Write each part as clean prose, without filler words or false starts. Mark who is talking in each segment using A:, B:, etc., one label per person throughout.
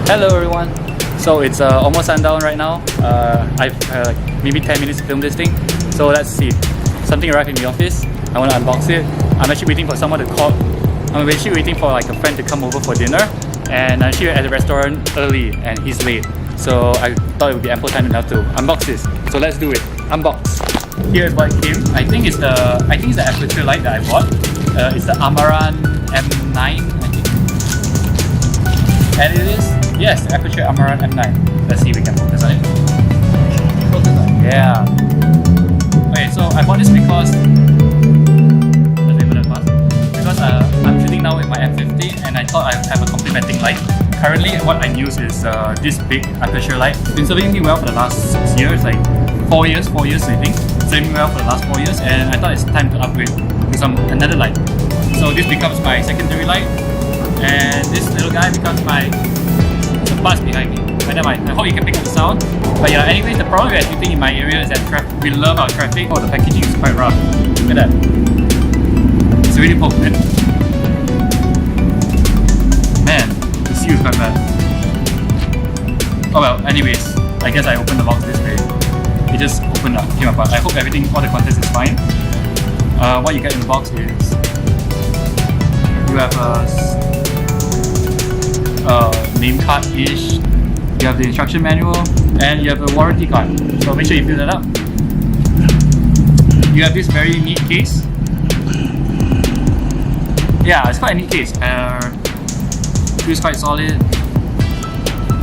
A: Hello everyone. So it's almost sundown right now. I've like maybe 10 minutes to film this thing. So let's see. Something arrived in the office. I want to unbox it. I'm actually waiting for someone to call. I'm actually waiting for like a friend to come over for dinner. And I'm actually at the restaurant early and he's late. So I thought it would be ample time enough to unbox this. So let's do it. Unbox. Here's what it came. I think it's the Aputure light that I bought. It's the Amaran M9, I think. And it is, yes, Aputure Amaran Al-M9. Let's see if we can focus on it. Focus on it. Yeah. Okay, so I bought this because I'm shooting now with my M50 and I thought I would have a complementing light. Currently, what I use is this big Aputure light. It's been serving me well for the last 6 years, like 4 years I think. Serving me well for the last 4 years, and I thought it's time to upgrade to another light. So this becomes my secondary light, and this little guy becomes the bus behind me. But never mind, I hope you can pick up the sound. But yeah, anyways, the problem with shooting in my area is that we love our traffic. Oh, the packaging is quite rough. Look at that. It's really poked, man. Man, the seal is quite bad. Oh well, anyways, I guess I opened the box this way. It just opened up, came apart. I hope all the contents is fine. What you get in the box is you have a name card-ish, you have the instruction manual, and you have a warranty card. So make sure you fill that up. You have this very neat case. Yeah, it's quite a neat case. It feels quite solid,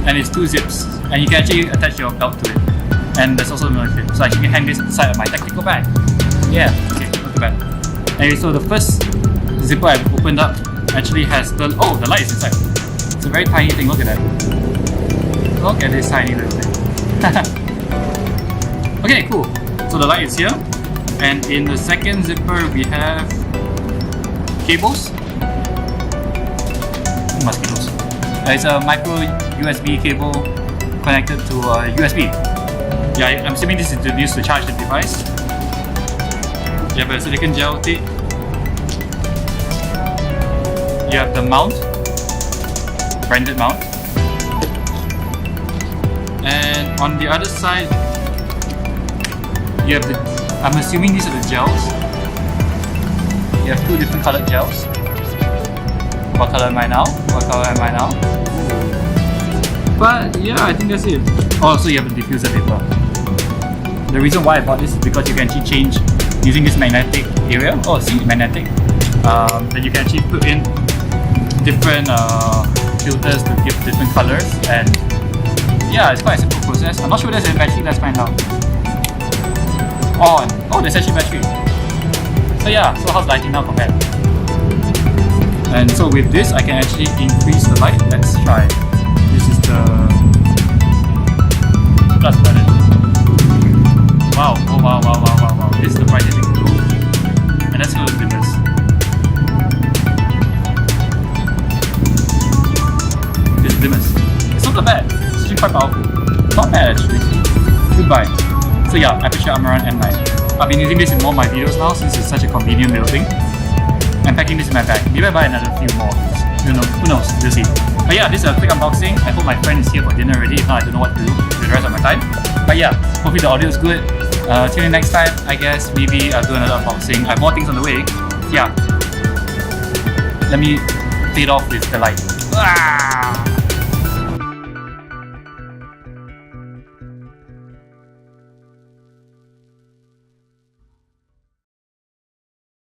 A: and it's 2 zips, and you can actually attach your belt to it. And there's also no fit, so I can hang this inside of my tactical bag. Yeah, okay, not too bad. Anyway, so the first zipper I've opened up actually has the light is inside. It's a very tiny thing, look at that. Look at this tiny little thing. Okay, cool. So the light is here, and in the second zipper we have cables. Mosquitoes. It's a micro USB cable connected to a USB. Yeah, I'm assuming this is used to charge the device. You have a silicone gel tape. You have the mount, branded mount. And on the other side, you have I'm assuming these are the gels. You have 2 different colored gels. What color am I now? But yeah, I think that's it. Also, you have a diffuser paper. The reason why I bought this is because you can actually change using this magnetic area. Oh, see, magnetic. Then you can actually put in different filters to give different colors, and yeah, it's quite a simple process. I'm not sure there's a battery. Let's find out. On. Oh, there's actually battery. So yeah, so how's lighting now compared? And so with this, I can actually increase the light. Let's try. This is the plus button. Wow, oh wow. This is the brightest thing to do. And let's go with dimmers. This is dimmers. It's not that bad. It's actually quite powerful. Not bad actually. Goodbye. So yeah, Aputure Amaran Al-M9. I've been using this in all my videos now since it's such a convenient little thing. I'm packing this in my bag. Maybe I buy another few more. Who knows? We'll see. But yeah, this is a quick unboxing. I hope my friend is here for dinner already. If not, I don't know what to do with the rest of my time. But yeah, hopefully the audio is good. Tune in next time, I guess. Maybe I'll do another unboxing. I have more things on the way. Yeah. Let me fade off with the light.